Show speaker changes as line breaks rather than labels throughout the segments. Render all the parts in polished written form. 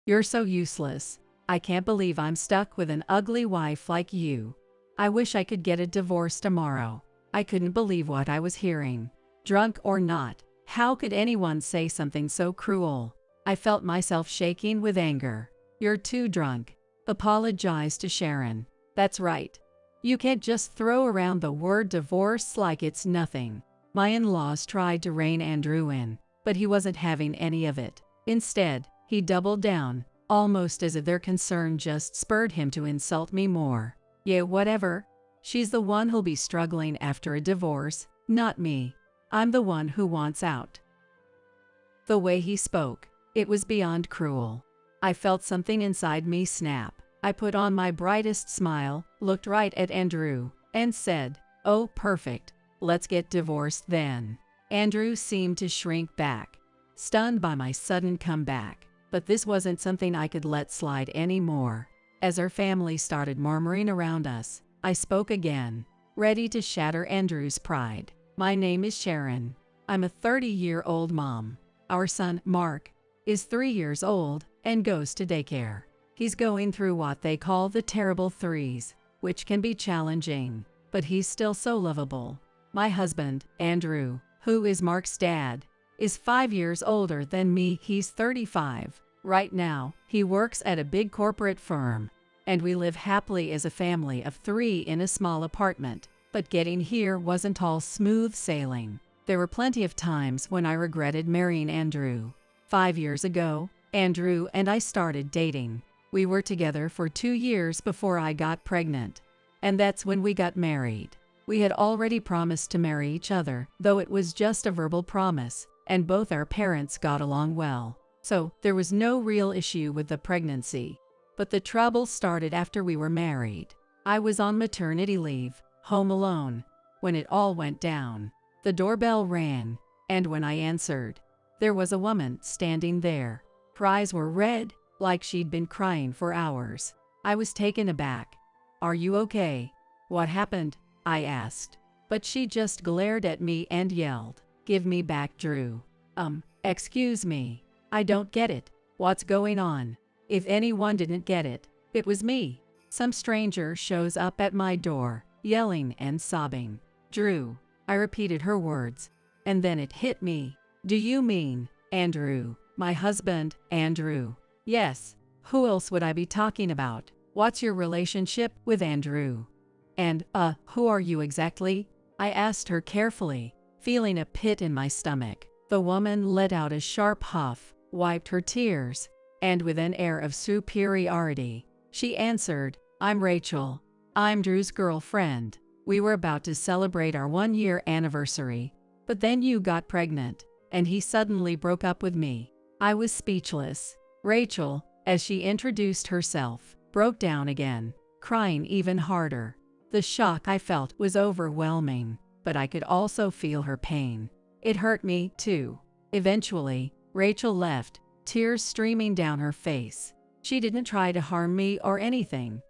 You're so useless. I can't believe I'm stuck with an ugly wife like you. I wish I could get a divorce tomorrow. I couldn't believe what I was hearing. Drunk or not, how could anyone say something so cruel? I felt myself shaking with anger. You're too drunk. Apologized to Sharon. That's right. You can't just throw around the word divorce like it's nothing. My in-laws tried to rein Andrew in, but he wasn't having any of it. Instead, he doubled down, almost as if their concern just spurred him to insult me more. Yeah, whatever. She's the one who'll be struggling after a divorce, not me. I'm the one who wants out. The way he spoke, it was beyond cruel. I felt something inside me snap. I put on my brightest smile, looked right at Andrew, and said, "Oh, perfect. Let's get divorced then." Andrew seemed to shrink back, stunned by my sudden comeback. But this wasn't something I could let slide anymore. As our family started murmuring around us, I spoke again, ready to shatter Andrew's pride. My name is Sharon. I'm a 30-year-old mom. Our son, Mark, is 3 years old and goes to daycare. He's going through what they call the terrible threes, which can be challenging, but he's still so lovable. My husband, Andrew, who is Mark's dad, is 5 years older than me. He's 35. Right now, he works at a big corporate firm, and we live happily as a family of 3 in a small apartment. But getting here wasn't all smooth sailing. There were plenty of times when I regretted marrying Andrew. 5 years ago, Andrew and I started dating. We were together for 2 years before I got pregnant, and that's when we got married. We had already promised to marry each other, though it was just a verbal promise, and both our parents got along well. So there was no real issue with the pregnancy. But the trouble started after we were married. I was on maternity leave, home alone, when it all went down. The doorbell rang, and when I answered, there was a woman standing there. Her eyes were red, like she'd been crying for hours. I was taken aback. "Are you okay? What happened?" I asked. But she just glared at me and yelled, "Give me back Drew." Excuse me. I don't get it. What's going on?" If anyone didn't get it, it was me. Some stranger shows up at my door, yelling and sobbing. "Drew." I repeated her words, and then it hit me. "Do you mean Andrew, my husband, Andrew?" "Yes. Who else would I be talking about? What's your relationship with Andrew? And, who are you exactly?" I asked her carefully, feeling a pit in my stomach. The woman let out a sharp huff, wiped her tears, and with an air of superiority, she answered, "I'm Rachel. I'm Drew's girlfriend. We were about to celebrate our 1-year anniversary, but then you got pregnant, and he suddenly broke up with me." I was speechless. Rachel, as she introduced herself, broke down again, crying even harder. The shock I felt was overwhelming, but I could also feel her pain. It hurt me, too. Eventually, Rachel left, tears streaming down her face. She didn't try to harm me or anything.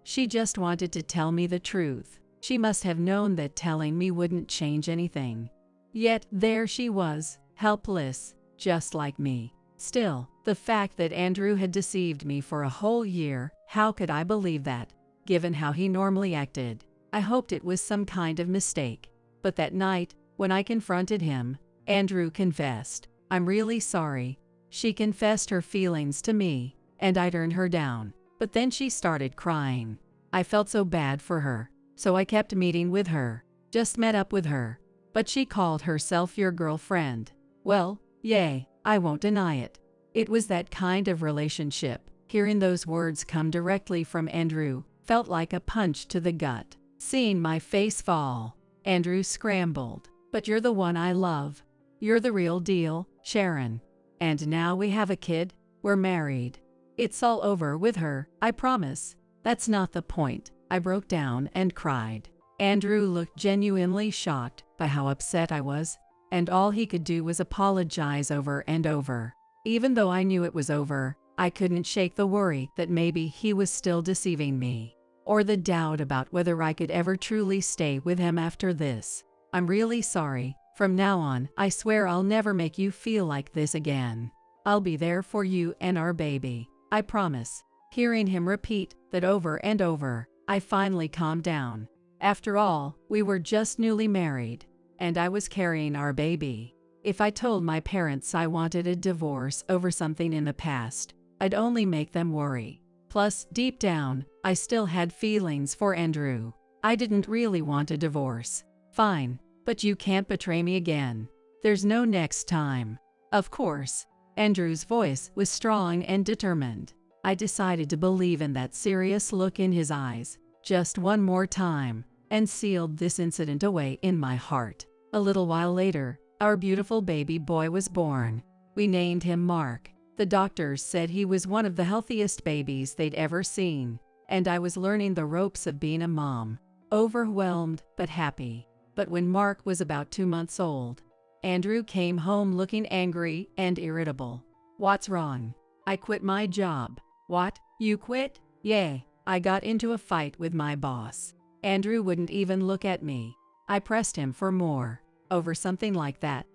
She just wanted to tell me the truth. She must have known that telling me wouldn't change anything. Yet there she was, helpless, just like me. Still, the fact that Andrew had deceived me for a whole year, how could I believe that, given how he normally acted? I hoped it was some kind of mistake. But that night, when I confronted him, Andrew confessed. "I'm really sorry." She confessed her feelings to me, and I turned her down. But then she started crying. I felt so bad for her, so I kept meeting with her. Just met up with her. But she called herself your girlfriend. Well, yay, I won't deny it. It was that kind of relationship. Hearing those words come directly from Andrew felt like a punch to the gut. Seeing my face fall, Andrew scrambled. "But you're the one I love. You're the real deal, Sharon. And now we have a kid. We're married. It's all over with her, I promise." "That's not the point." I broke down and cried. Andrew looked genuinely shocked by how upset I was, and all he could do was apologize over and over. Even though I knew it was over, I couldn't shake the worry that maybe he was still deceiving me, or the doubt about whether I could ever truly stay with him after this. "I'm really sorry. From now on, I swear I'll never make you feel like this again. I'll be there for you and our baby." I promise." Hearing him repeat that over and over, I finally calmed down. After all, we were just newly married, and I was carrying our baby. If I told my parents I wanted a divorce over something in the past, I'd only make them worry. Plus, deep down, I still had feelings for Andrew. I didn't really want a divorce. "Fine, but you can't betray me again. There's no next time." Of course. Andrew's voice was strong and determined. I decided to believe in that serious look in his eyes, just one more time, and sealed this incident away in my heart. A little while later, our beautiful baby boy was born. We named him Mark. The doctors said he was one of the healthiest babies they'd ever seen, and I was learning the ropes of being a mom. Overwhelmed, but happy. But when Mark was about 2 months old, Andrew came home looking angry and irritable. "What's wrong?" "I quit my job." "What? You quit?" "Yeah, I got into a fight with my boss." Andrew wouldn't even look at me. I pressed him for more. Over something like that.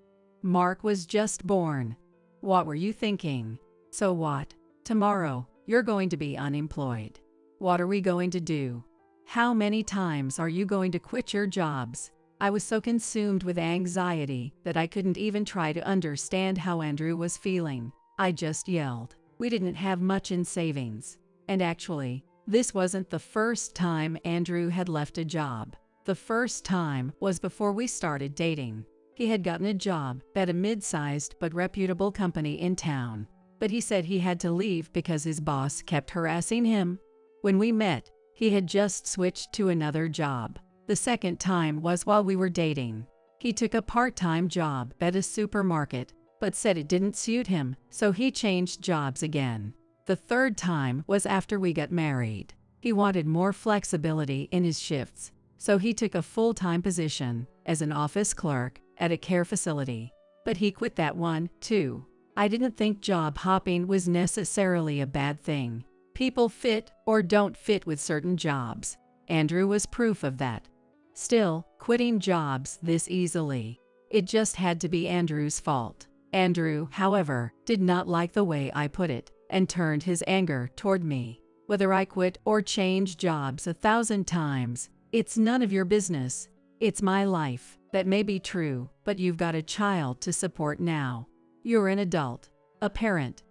"Mark was just born. What were you thinking?" "So what? Tomorrow, you're going to be unemployed. What are we going to do? How many times are you going to quit your jobs?" I was so consumed with anxiety that I couldn't even try to understand how Andrew was feeling. I just yelled. We didn't have much in savings. And actually, this wasn't the first time Andrew had left a job. The first time was before we started dating. He had gotten a job at a mid-sized but reputable company in town. But he said he had to leave because his boss kept harassing him. When we met, he had just switched to another job. The second time was while we were dating. He took a part-time job at a supermarket, but said it didn't suit him, so he changed jobs again. The third time was after we got married. He wanted more flexibility in his shifts, so he took a full-time position as an office clerk at a care facility. But he quit that one, too. I didn't think job hopping was necessarily a bad thing. People fit or don't fit with certain jobs. Andrew was proof of that. Still, quitting jobs this easily. It just had to be Andrew's fault. Andrew, however, did not like the way I put it, and turned his anger toward me. "Whether I quit or change jobs 1,000 times, it's none of your business. It's my life." That may be true, but you've got a child to support now. You're an adult, a parent.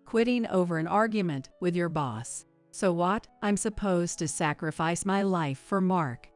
Quitting over an argument with your boss. So what? I'm supposed to sacrifice my life for Mark?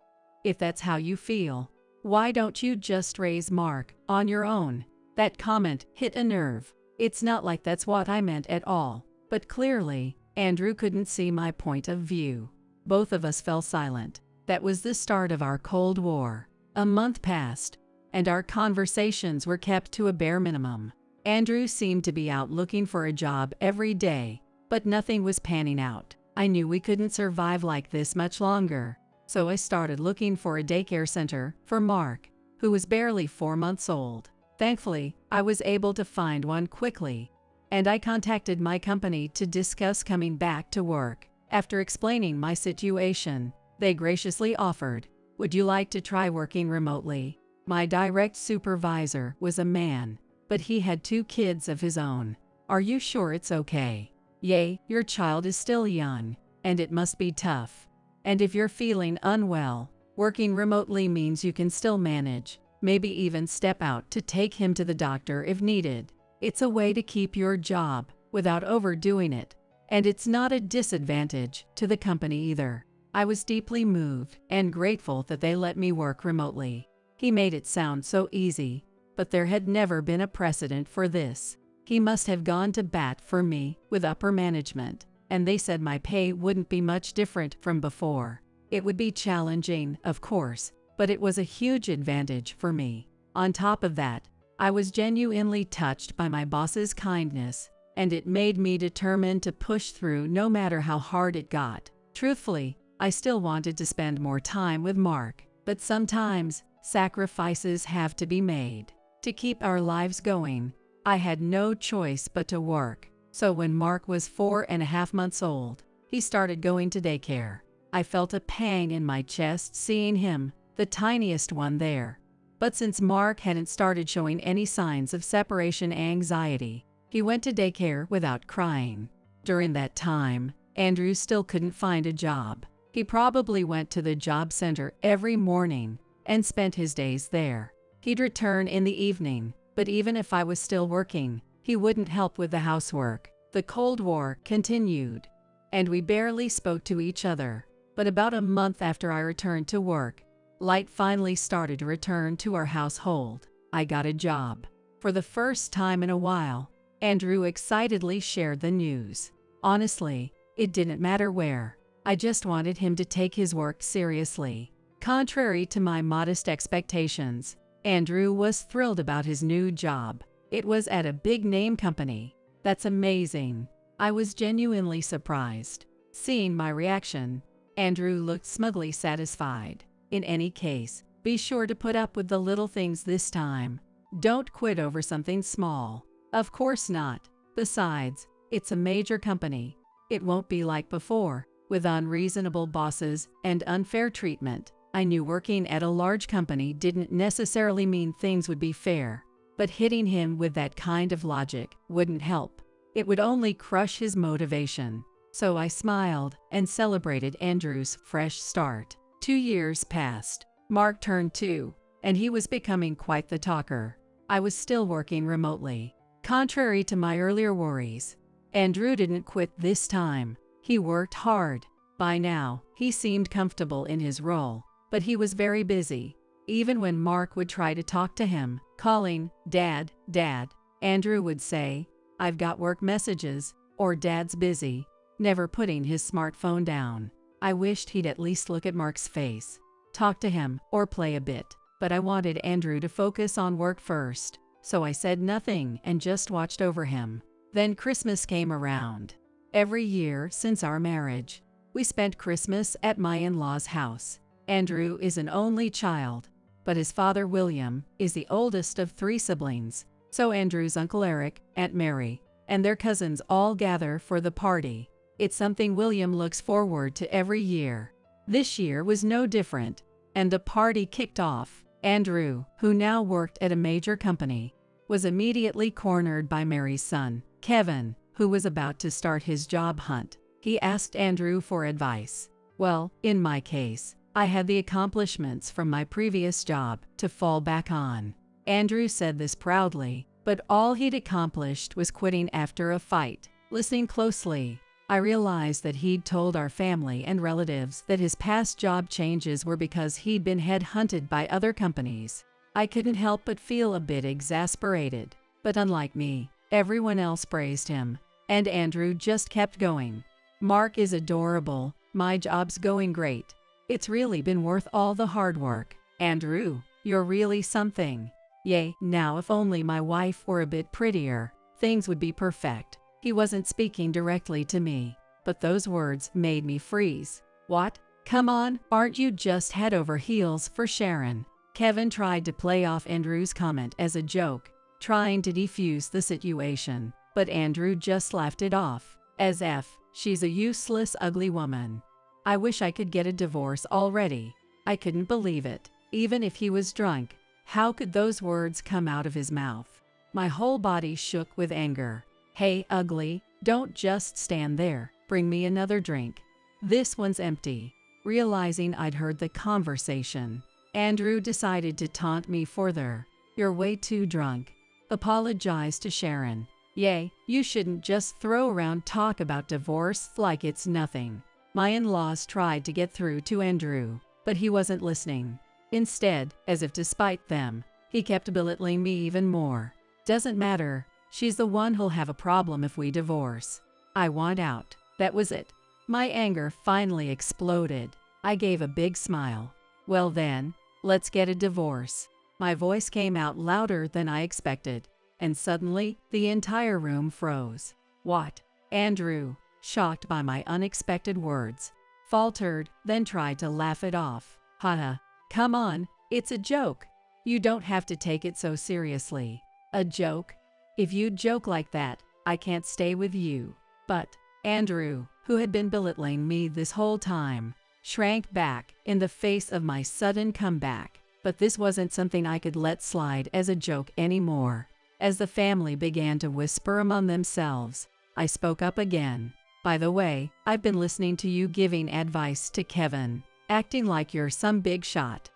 If that's how you feel, why don't you just raise Mark on your own? That comment hit a nerve. It's not like that's what I meant at all. But clearly, Andrew couldn't see my point of view. Both of us fell silent. That was the start of our Cold War. A month passed, and our conversations were kept to a bare minimum. Andrew seemed to be out looking for a job every day, but nothing was panning out. I knew we couldn't survive like this much longer, so I started looking for a daycare center for Mark, who was barely 4 months old. Thankfully, I was able to find one quickly, and I contacted my company to discuss coming back to work. After explaining my situation, they graciously offered, "Would you like to try working remotely?" My direct supervisor was a man, but he had 2 kids of his own. "Are you sure it's okay?" "Yay, your child is still young, and it must be tough. And if you're feeling unwell, working remotely means you can still manage, maybe even step out to take him to the doctor if needed. It's a way to keep your job without overdoing it, and it's not a disadvantage to the company either." I was deeply moved and grateful that they let me work remotely. He made it sound so easy, but there had never been a precedent for this. He must have gone to bat for me with upper management, and they said my pay wouldn't be much different from before. It would be challenging, of course, but it was a huge advantage for me. On top of that, I was genuinely touched by my boss's kindness, and it made me determined to push through no matter how hard it got. Truthfully, I still wanted to spend more time with Mark, but sometimes sacrifices have to be made. To keep our lives going, I had no choice but to work. So when Mark was 4.5 months old, he started going to daycare. I felt a pang in my chest seeing him, the tiniest one there. But since Mark hadn't started showing any signs of separation anxiety, he went to daycare without crying. During that time, Andrew still couldn't find a job. He probably went to the job center every morning and spent his days there. He'd return in the evening, but even if I was still working, he wouldn't help with the housework. The Cold War continued, and we barely spoke to each other. But about a month after I returned to work, light finally started to return to our household. I got a job. For the first time in a while, Andrew excitedly shared the news. Honestly, it didn't matter where. I just wanted him to take his work seriously. Contrary to my modest expectations, Andrew was thrilled about his new job. It was at a big-name company. That's amazing. I was genuinely surprised. Seeing my reaction, Andrew looked smugly satisfied. In any case, be sure to put up with the little things this time. Don't quit over something small. Of course not. Besides, it's a major company. It won't be like before, with unreasonable bosses and unfair treatment. I knew working at a large company didn't necessarily mean things would be fair, but hitting him with that kind of logic wouldn't help. It would only crush his motivation. So I smiled and celebrated Andrew's fresh start. 2 years passed. Mark turned 2, and he was becoming quite the talker. I was still working remotely. Contrary to my earlier worries, Andrew didn't quit this time. He worked hard. By now, he seemed comfortable in his role, but he was very busy. Even when Mark would try to talk to him, calling, "Dad, Dad," Andrew would say, "I've got work messages," or "Dad's busy," never putting his smartphone down. I wished he'd at least look at Mark's face, talk to him, or play a bit, but I wanted Andrew to focus on work first, so I said nothing and just watched over him. Then Christmas came around. Every year since our marriage, we spent Christmas at my in-laws' house. Andrew is an only child, but his father, William, is the oldest of 3 siblings, so Andrew's Uncle Eric, Aunt Mary, and their cousins all gather for the party. It's something William looks forward to every year. This year was no different, and the party kicked off. Andrew, who now worked at a major company, was immediately cornered by Mary's son, Kevin, who was about to start his job hunt. He asked Andrew for advice. Well, in my case, I had the accomplishments from my previous job to fall back on. Andrew said this proudly, but all he'd accomplished was quitting after a fight. Listening closely, I realized that he'd told our family and relatives that his past job changes were because he'd been headhunted by other companies. I couldn't help but feel a bit exasperated. But unlike me, everyone else praised him, and Andrew just kept going. "Mark is adorable. My job's going great. It's really been worth all the hard work. Andrew, you're really something. Yay, now if only my wife were a bit prettier, things would be perfect." He wasn't speaking directly to me, but those words made me freeze. "What? Come on, aren't you just head over heels for Sharon?" Kevin tried to play off Andrew's comment as a joke, trying to defuse the situation, but Andrew just laughed it off, as if, "She's a useless, ugly woman. I wish I could get a divorce already." I couldn't believe it. Even if he was drunk, how could those words come out of his mouth? My whole body shook with anger. "Hey, ugly, don't just stand there. Bring me another drink. This one's empty." Realizing I'd heard the conversation, Andrew decided to taunt me further. "You're way too drunk. Apologize to Sharon." Yay, you shouldn't just throw around talk about divorce like it's nothing. My in-laws tried to get through to Andrew, but he wasn't listening. Instead, as if to spite them, he kept belittling me even more. "Doesn't matter. She's the one who'll have a problem if we divorce. I want out." That was it. My anger finally exploded. I gave a big smile. "Well then, let's get a divorce." My voice came out louder than I expected, and suddenly, the entire room froze. "What?" Andrew, shocked by my unexpected words, faltered, then tried to laugh it off. "Haha, come on, it's a joke. You don't have to take it so seriously." "A joke? If you joke like that, I can't stay with you." But Andrew, who had been belittling me this whole time, shrank back in the face of my sudden comeback. But this wasn't something I could let slide as a joke anymore. As the family began to whisper among themselves, I spoke up again. By the way, I've been listening to you giving advice to Kevin, acting like you're some big shot.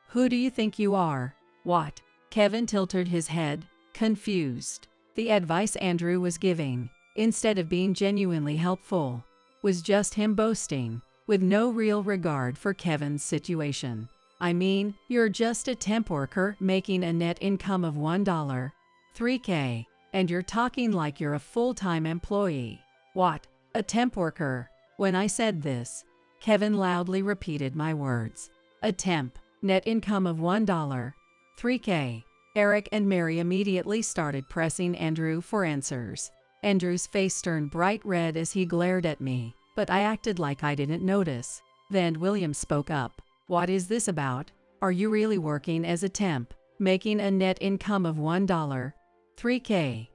Who do you think you are? What? Kevin tilted his head, confused. The advice Andrew was giving, instead of being genuinely helpful, was just him boasting, with no real regard for Kevin's situation. I mean, you're just a temp worker making a net income of $1, $3K, and you're talking like you're a full-time employee. What? A temp worker? When I said this, Kevin loudly repeated my words. A temp, net income of $1, $3K. Eric and Mary immediately started pressing Andrew for answers. Andrew's face turned bright red as he glared at me, but I acted like I didn't notice. Then William spoke up. What is this about? Are you really working as a temp, making a net income of $1, $3K?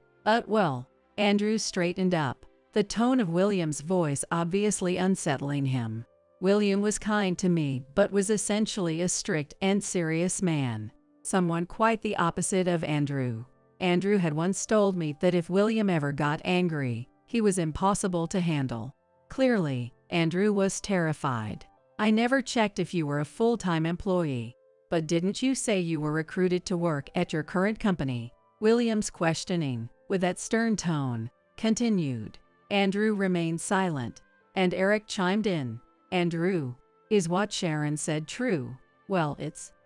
Well, Andrew straightened up, the tone of William's voice obviously unsettling him. William was kind to me but was essentially a strict and serious man. Someone quite the opposite of Andrew. Andrew had once told me that if William ever got angry, he was impossible to handle. Clearly, Andrew was terrified. I never checked if you were a full-time employee. But didn't you say you were recruited to work at your current company? William's questioning, with that stern tone, continued. Andrew remained silent, and Eric chimed in. Andrew, is what Sharon said true? Well,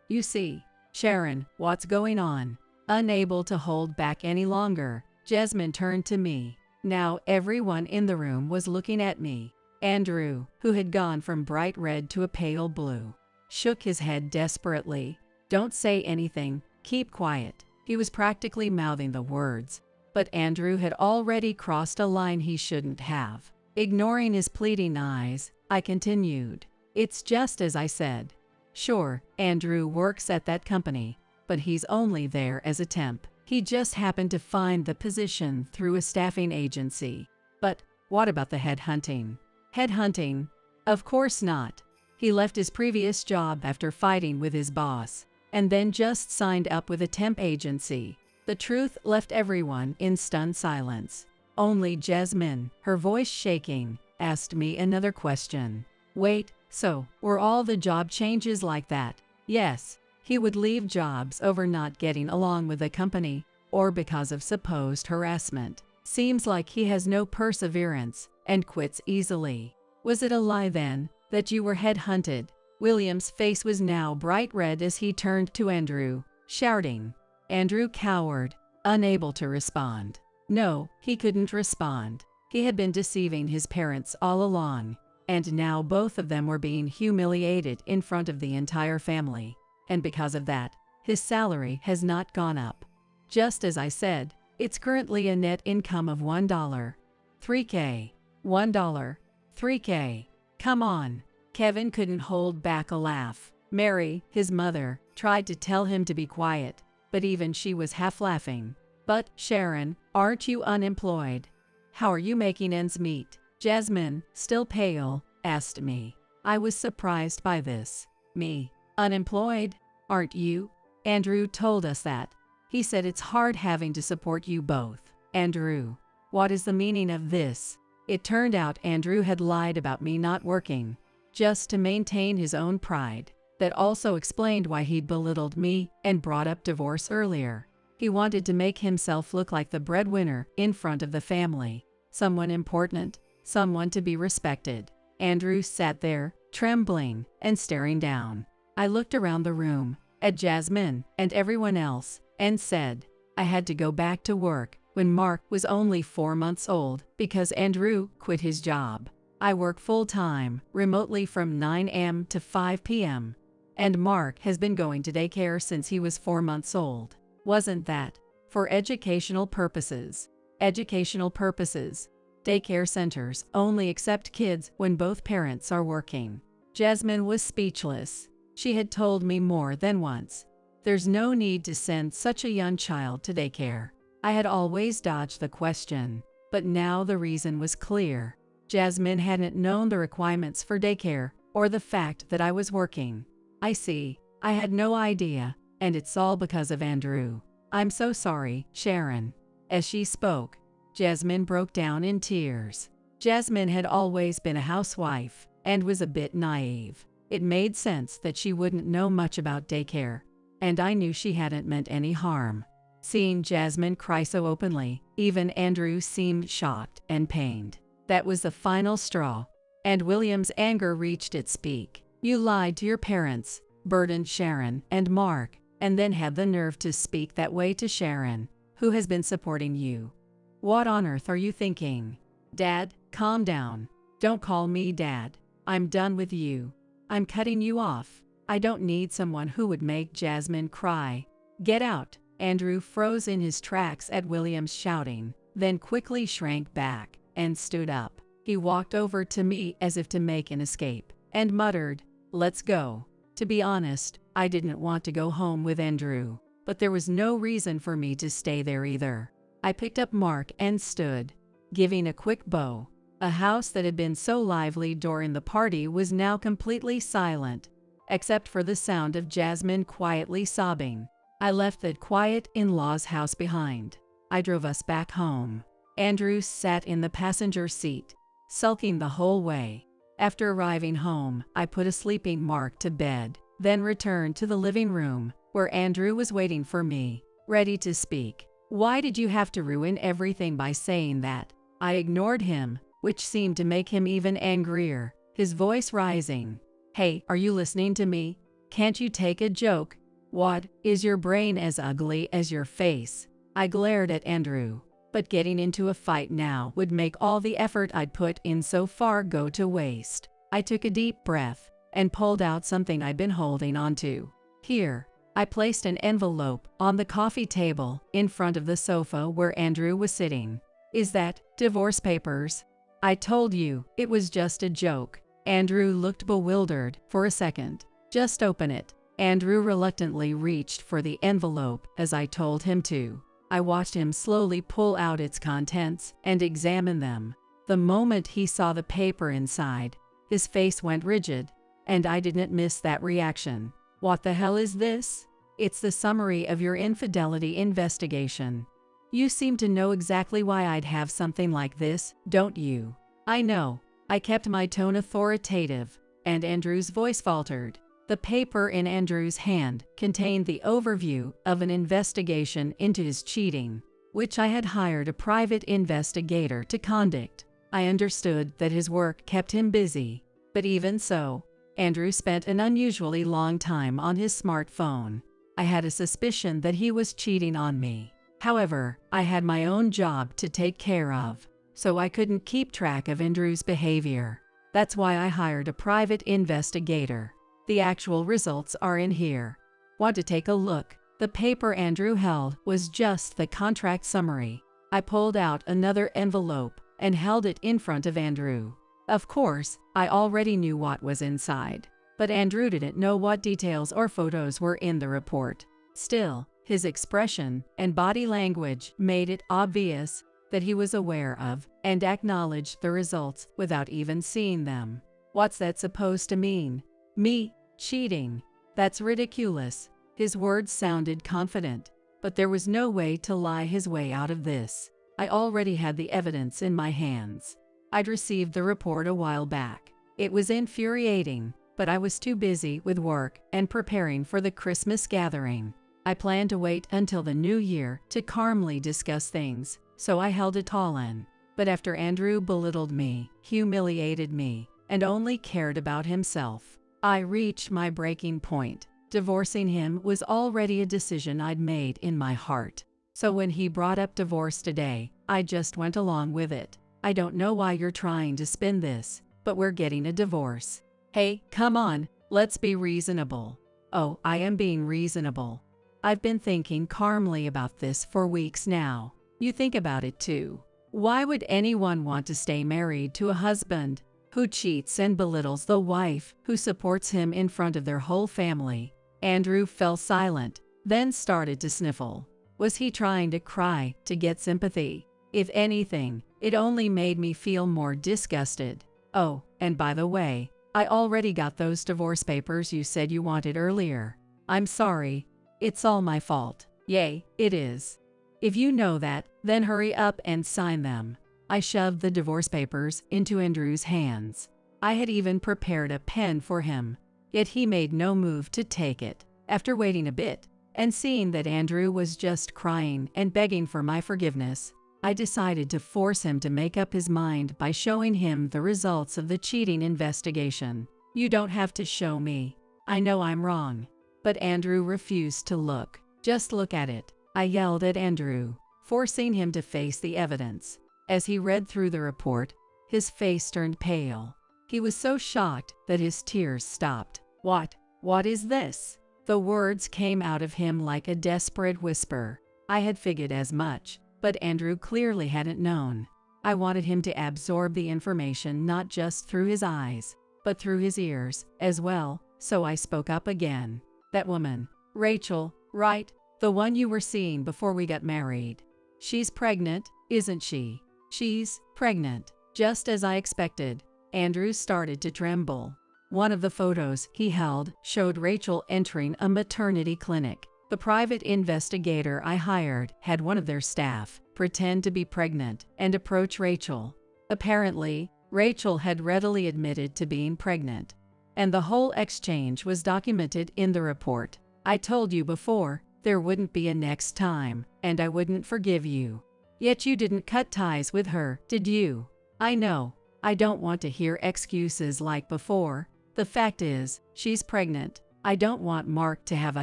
you see, Sharon, what's going on? Unable to hold back any longer, Jasmine turned to me. Now everyone in the room was looking at me. Andrew, who had gone from bright red to a pale blue, shook his head desperately. Don't say anything, keep quiet. He was practically mouthing the words, but Andrew had already crossed a line he shouldn't have. Ignoring his pleading eyes, I continued. It's just as I said. Sure, Andrew works at that company, but he's only there as a temp. He just happened to find the position through a staffing agency. But what about the headhunting? Headhunting? Of course not. He left his previous job after fighting with his boss, and then just signed up with a temp agency. The truth left everyone in stunned silence. Only Jasmine, her voice shaking, asked me another question. Wait, so were all the job changes like that? Yes. He would leave jobs over not getting along with the company, or because of supposed harassment. Seems like he has no perseverance, and quits easily. Was it a lie then, that you were headhunted? William's face was now bright red as he turned to Andrew, shouting. Andrew cowered, unable to respond. No, he couldn't respond. He had been deceiving his parents all along, and now both of them were being humiliated in front of the entire family. And because of that, his salary has not gone up. Just as I said, it's currently a net income of $1, $3K. $1, $3K. Come on. Kevin couldn't hold back a laugh. Mary, his mother, tried to tell him to be quiet, but even she was half laughing. But, Sharon, aren't you unemployed? How are you making ends meet? Jasmine, still pale, asked me. I was surprised by this. Me? Unemployed? Aren't you? Andrew told us that. He said it's hard having to support you both. Andrew, what is the meaning of this? It turned out Andrew had lied about me not working, just to maintain his own pride. That also explained why he'd belittled me and brought up divorce earlier. He wanted to make himself look like the breadwinner in front of the family. Someone important, someone to be respected. Andrew sat there, trembling and staring down. I looked around the room, at Jasmine and everyone else, and said, I had to go back to work when Mark was only 4 months old because Andrew quit his job. I work full-time, remotely from 9 a.m. to 5 p.m. And Mark has been going to daycare since he was 4 months old. Wasn't that for educational purposes? Educational purposes. Daycare centers only accept kids when both parents are working. Jasmine was speechless. She had told me more than once. There's no need to send such a young child to daycare. I had always dodged the question, but now the reason was clear. Jasmine hadn't known the requirements for daycare or the fact that I was working. I see. I had no idea, and it's all because of Andrew. I'm so sorry, Sharon. As she spoke, Jasmine broke down in tears. Jasmine had always been a housewife and was a bit naive. It made sense that she wouldn't know much about daycare, and I knew she hadn't meant any harm. Seeing Jasmine cry so openly, even Andrew seemed shocked and pained. That was the final straw, and William's anger reached its peak. "You lied to your parents," burdened Sharon and Mark, and then had the nerve to speak that way to Sharon, who has been supporting you. "What on earth are you thinking?" "Dad, calm down. Don't call me Dad. I'm done with you. I'm cutting you off. I don't need someone who would make Jasmine cry. Get out." Andrew froze in his tracks at William's shouting, then quickly shrank back and stood up. He walked over to me as if to make an escape, and muttered, "Let's go." To be honest, I didn't want to go home with Andrew, but there was no reason for me to stay there either. I picked up Mark and stood, giving a quick bow. A house that had been so lively during the party was now completely silent, except for the sound of Jasmine quietly sobbing. I left that quiet in-laws house behind. I drove us back home. Andrew sat in the passenger seat, sulking the whole way. After arriving home, I put a sleeping Mark to bed, then returned to the living room, where Andrew was waiting for me, ready to speak. "Why did you have to ruin everything by saying that?" I ignored him, which seemed to make him even angrier, his voice rising. "Hey, are you listening to me? Can't you take a joke? What, is your brain as ugly as your face?" I glared at Andrew, but getting into a fight now would make all the effort I'd put in so far go to waste. I took a deep breath and pulled out something I'd been holding onto. "Here." I placed an envelope on the coffee table in front of the sofa where Andrew was sitting. "Is that divorce papers?" "I told you, it was just a joke." Andrew looked bewildered for a second. "Just open it." Andrew reluctantly reached for the envelope as I told him to. I watched him slowly pull out its contents and examine them. The moment he saw the paper inside, his face went rigid, and I didn't miss that reaction. "What the hell is this?" "It's the summary of your infidelity investigation. You seem to know exactly why I'd have something like this, don't you?" "I know." I kept my tone authoritative, and Andrew's voice faltered. The paper in Andrew's hand contained the overview of an investigation into his cheating, which I had hired a private investigator to conduct. I understood that his work kept him busy, but even so, Andrew spent an unusually long time on his smartphone. I had a suspicion that he was cheating on me. However, I had my own job to take care of, so I couldn't keep track of Andrew's behavior. That's why I hired a private investigator. The actual results are in here. Want to take a look? The paper Andrew held was just the contract summary. I pulled out another envelope and held it in front of Andrew. Of course, I already knew what was inside, but Andrew didn't know what details or photos were in the report. Still, his expression and body language made it obvious that he was aware of and acknowledged the results without even seeing them. "What's that supposed to mean? Me cheating? That's ridiculous." His words sounded confident, but there was no way to lie his way out of this. I already had the evidence in my hands. I'd received the report a while back. It was infuriating, but I was too busy with work and preparing for the Christmas gathering. I planned to wait until the new year to calmly discuss things, so I held it all in. But after Andrew belittled me, humiliated me, and only cared about himself, I reached my breaking point. Divorcing him was already a decision I'd made in my heart. So when he brought up divorce today, I just went along with it. "I don't know why you're trying to spin this, but we're getting a divorce." "Hey, come on, let's be reasonable." "Oh, I am being reasonable. I've been thinking calmly about this for weeks now. You think about it too. Why would anyone want to stay married to a husband who cheats and belittles the wife who supports him in front of their whole family?" Andrew fell silent, then started to sniffle. Was he trying to cry to get sympathy? If anything, it only made me feel more disgusted. "Oh, and by the way, I already got those divorce papers you said you wanted earlier. I'm sorry. It's all my fault." "Yay, it is. If you know that, then hurry up and sign them. I shoved the divorce papers into Andrew's hands. I had even prepared a pen for him, yet he made no move to take it. After waiting a bit, and seeing that Andrew was just crying and begging for my forgiveness, I decided to force him to make up his mind by showing him the results of the cheating investigation. You don't have to show me. I know I'm wrong. But Andrew refused to look. Just look at it, I yelled at Andrew, forcing him to face the evidence. As he read through the report, his face turned pale. He was so shocked that his tears stopped. What is this? The words came out of him like a desperate whisper. I had figured as much, but Andrew clearly hadn't known. I wanted him to absorb the information not just through his eyes, but through his ears as well, so I spoke up again. That woman, Rachel, right? The one you were seeing before we got married. She's pregnant, isn't she? She's pregnant. Just as I expected, Andrew started to tremble. One of the photos he held showed Rachel entering a maternity clinic. The private investigator I hired had one of their staff pretend to be pregnant and approach Rachel. Apparently, Rachel had readily admitted to being pregnant, and the whole exchange was documented in the report. I told you before, there wouldn't be a next time, and I wouldn't forgive you. Yet you didn't cut ties with her, did you? I know. I don't want to hear excuses like before. The fact is, she's pregnant. I don't want Mark to have a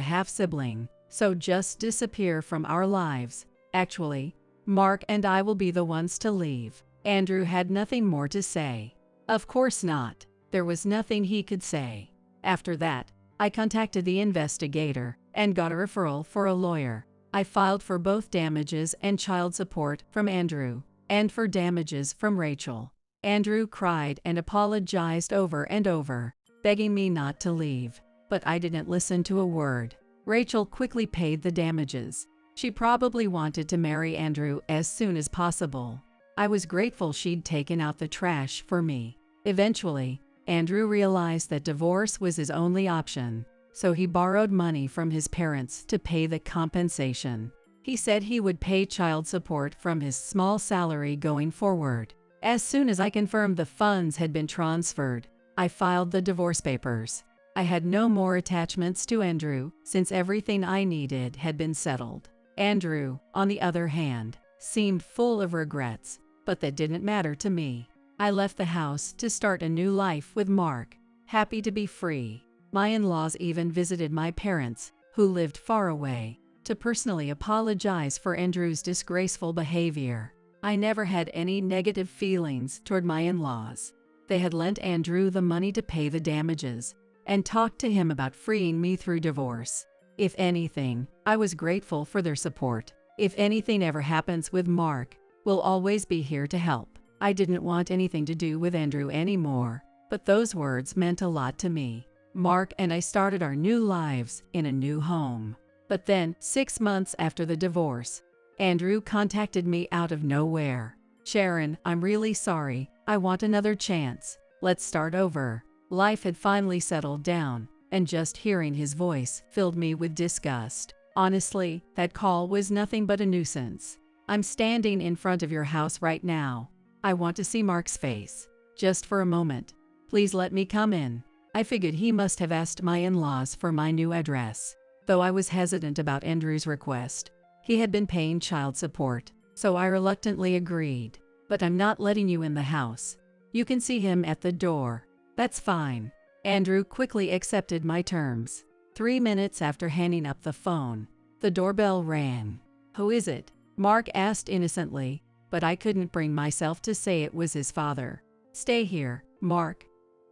half-sibling, so just disappear from our lives. Actually, Mark and I will be the ones to leave. Andrew had nothing more to say. Of course not. There was nothing he could say. After that, I contacted the investigator and got a referral for a lawyer. I filed for both damages and child support from Andrew, and for damages from Rachel. Andrew cried and apologized over and over, begging me not to leave, but I didn't listen to a word. Rachel quickly paid the damages. She probably wanted to marry Andrew as soon as possible. I was grateful she'd taken out the trash for me. Eventually, Andrew realized that divorce was his only option, so he borrowed money from his parents to pay the compensation. He said he would pay child support from his small salary going forward. As soon as I confirmed the funds had been transferred, I filed the divorce papers. I had no more attachments to Andrew since everything I needed had been settled. Andrew, on the other hand, seemed full of regrets, but that didn't matter to me. I left the house to start a new life with Mark, happy to be free. My in-laws even visited my parents, who lived far away, to personally apologize for Andrew's disgraceful behavior. I never had any negative feelings toward my in-laws. They had lent Andrew the money to pay the damages and talked to him about freeing me through divorce. If anything, I was grateful for their support. If anything ever happens with Mark, we'll always be here to help. I didn't want anything to do with Andrew anymore, but those words meant a lot to me. Mark and I started our new lives in a new home. But then, 6 months after the divorce, Andrew contacted me out of nowhere. Sharon, I'm really sorry. I want another chance. Let's start over. Life had finally settled down, and just hearing his voice filled me with disgust. Honestly, that call was nothing but a nuisance. I'm standing in front of your house right now. I want to see Mark's face. Just for a moment. Please let me come in. I figured he must have asked my in-laws for my new address. Though I was hesitant about Andrew's request. He had been paying child support, so I reluctantly agreed. But I'm not letting you in the house. You can see him at the door. That's fine. Andrew quickly accepted my terms. 3 minutes after hanging up the phone, the doorbell rang. Who is it? Mark asked innocently, but I couldn't bring myself to say it was his father. Stay here, Mark.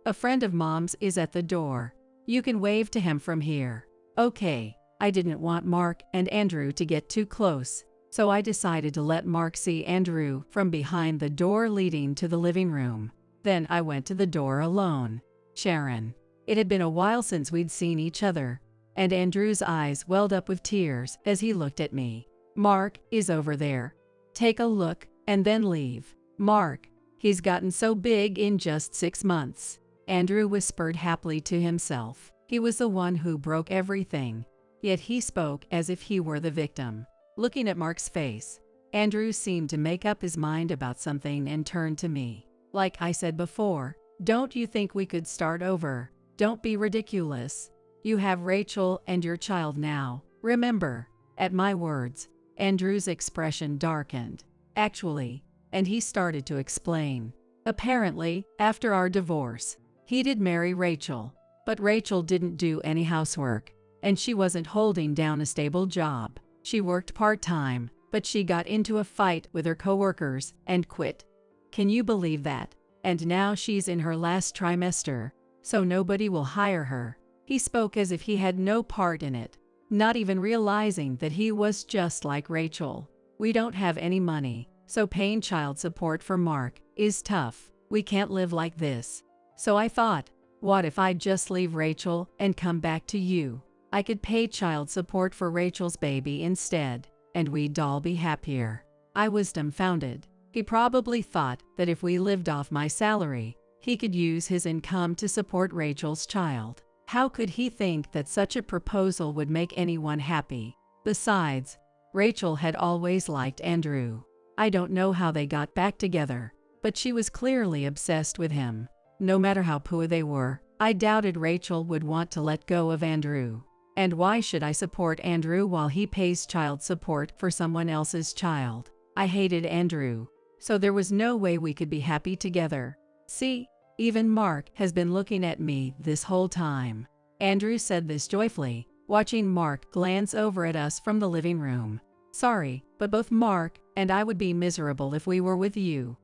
A friend of Mom's is at the door. You can wave to him from here. Okay. I didn't want Mark and Andrew to get too close, so I decided to let Mark see Andrew from behind the door leading to the living room. Then I went to the door alone. Sharon. It had been a while since we'd seen each other, and Andrew's eyes welled up with tears as he looked at me. Mark is over there. Take a look, and then leave. Mark. He's gotten so big in just 6 months. Andrew whispered happily to himself. He was the one who broke everything. Yet he spoke as if he were the victim. Looking at Mark's face, Andrew seemed to make up his mind about something and turned to me. Like I said before, don't you think we could start over? Don't be ridiculous. You have Rachel and your child now, remember? At my words, Andrew's expression darkened. Actually, and he started to explain. Apparently, after our divorce, he did marry Rachel, but Rachel didn't do any housework, and she wasn't holding down a stable job. She worked part-time, but she got into a fight with her coworkers and quit. Can you believe that? And now she's in her last trimester, so nobody will hire her. He spoke as if he had no part in it, not even realizing that he was just like Rachel. We don't have any money, so paying child support for Mark is tough. We can't live like this. So I thought, what if I just leave Rachel and come back to you? I could pay child support for Rachel's baby instead, and we'd all be happier. I was dumbfounded. He probably thought that if we lived off my salary, he could use his income to support Rachel's child. How could he think that such a proposal would make anyone happy? Besides, Rachel had always liked Andrew. I don't know how they got back together, but she was clearly obsessed with him. No matter how poor they were, I doubted Rachel would want to let go of Andrew. And why should I support Andrew while he pays child support for someone else's child? I hated Andrew, so there was no way we could be happy together. See, even Mark has been looking at me this whole time. Andrew said this joyfully, watching Mark glance over at us from the living room. Sorry, but both Mark and I would be miserable if we were with you.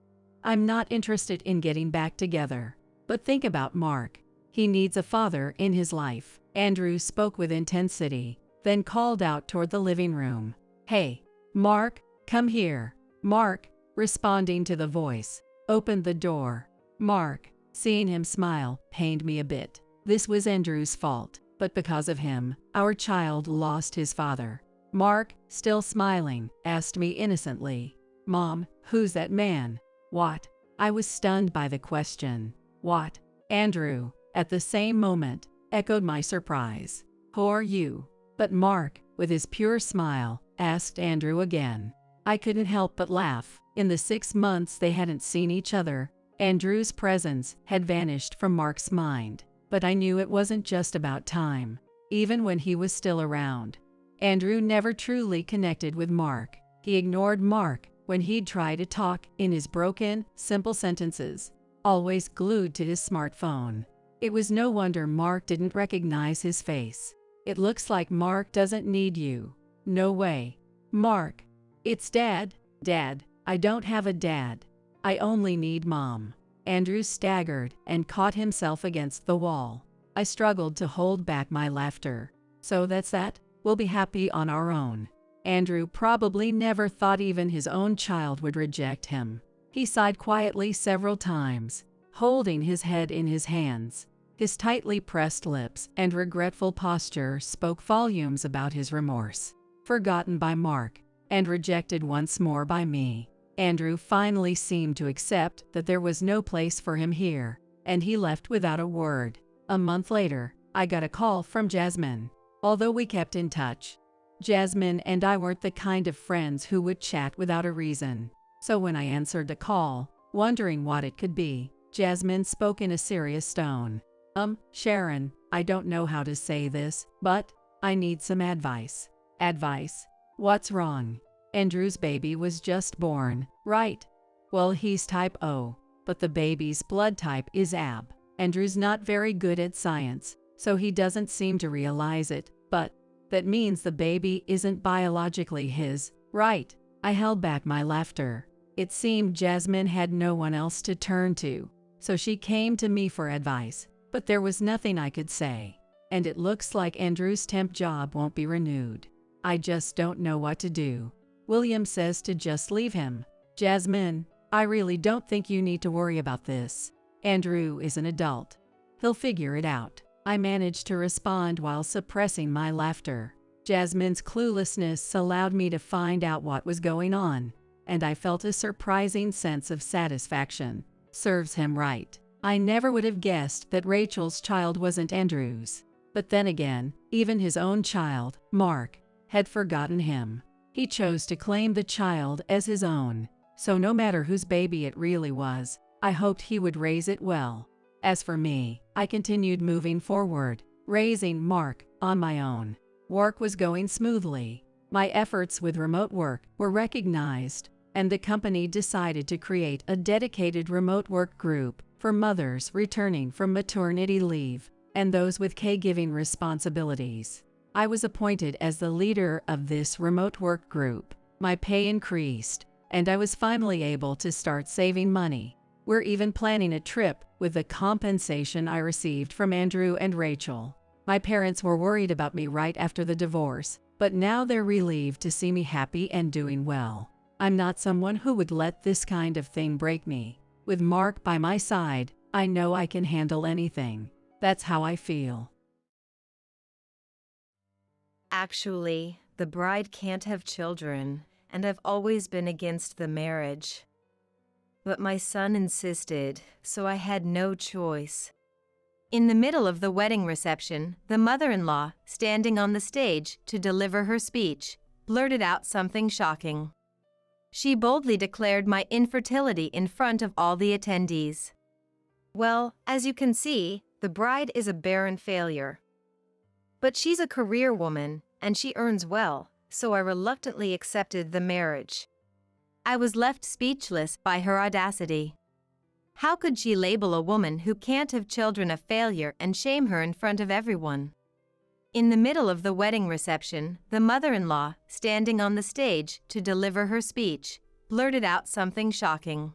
I'm not interested in getting back together. But think about Mark. He needs a father in his life. Andrew spoke with intensity, then called out toward the living room. Hey, Mark, come here. Mark, responding to the voice, opened the door. Mark, seeing him smile, pained me a bit. This was Andrew's fault, but because of him, our child lost his father. Mark, still smiling, asked me innocently, Mom, who's that man? What? I was stunned by the question. What? Andrew, at the same moment, echoed my surprise. Who are you? But Mark, with his pure smile, asked Andrew again. I couldn't help but laugh. In the 6 months they hadn't seen each other, Andrew's presence had vanished from Mark's mind. But I knew it wasn't just about time. Even when he was still around, Andrew never truly connected with Mark. He ignored Mark when he'd try to talk in his broken, simple sentences, always glued to his smartphone. It was no wonder Mark didn't recognize his face. It looks like Mark doesn't need you. No way. Mark. It's Dad. Dad. I don't have a dad. I only need Mom. Andrew staggered and caught himself against the wall. I struggled to hold back my laughter. So that's that? We'll be happy on our own. Andrew probably never thought even his own child would reject him. He sighed quietly several times, holding his head in his hands. His tightly pressed lips and regretful posture spoke volumes about his remorse. Forgotten by Mark, and rejected once more by me, Andrew finally seemed to accept that there was no place for him here, and he left without a word. A month later, I got a call from Jasmine. Although we kept in touch, Jasmine and I weren't the kind of friends who would chat without a reason. So when I answered the call, wondering what it could be, Jasmine spoke in a serious tone. Sharon, I don't know how to say this, but I need some advice. Advice? What's wrong? Andrew's baby was just born, right? Well, he's type O, but the baby's blood type is AB. Andrew's not very good at science, so he doesn't seem to realize it, but that means the baby isn't biologically his, right? I held back my laughter. It seemed Jasmine had no one else to turn to, so she came to me for advice, but there was nothing I could say. And it looks like Andrew's temp job won't be renewed. I just don't know what to do. William says to just leave him. Jasmine, I really don't think you need to worry about this. Andrew is an adult. He'll figure it out. I managed to respond while suppressing my laughter. Jasmine's cluelessness allowed me to find out what was going on, and I felt a surprising sense of satisfaction. Serves him right. I never would have guessed that Rachel's child wasn't Andrew's. But then again, even his own child, Mark, had forgotten him. He chose to claim the child as his own, so no matter whose baby it really was, I hoped he would raise it well. As for me, I continued moving forward, raising Mark on my own. Work was going smoothly. My efforts with remote work were recognized, and the company decided to create a dedicated remote work group for mothers returning from maternity leave and those with caregiving responsibilities. I was appointed as the leader of this remote work group. My pay increased, and I was finally able to start saving money. We're even planning a trip with the compensation I received from Andrew and Rachel. My parents were worried about me right after the divorce, but now they're relieved to see me happy and doing well. I'm not someone who would let this kind of thing break me. With Mark by my side, I know I can handle anything. That's how I feel.
Actually, the bride can't have children, and I've always been against the marriage. But my son insisted, so I had no choice. In the middle of the wedding reception, the mother-in-law, standing on the stage to deliver her speech, blurted out something shocking. She boldly declared my infertility in front of all the attendees. Well, as you can see, the bride is a barren failure. But she's a career woman, and she earns well, so I reluctantly accepted the marriage. I was left speechless by her audacity. How could she label a woman who can't have children a failure and shame her in front of everyone? In the middle of the wedding reception, the mother-in-law, standing on the stage to deliver her speech, blurted out something shocking.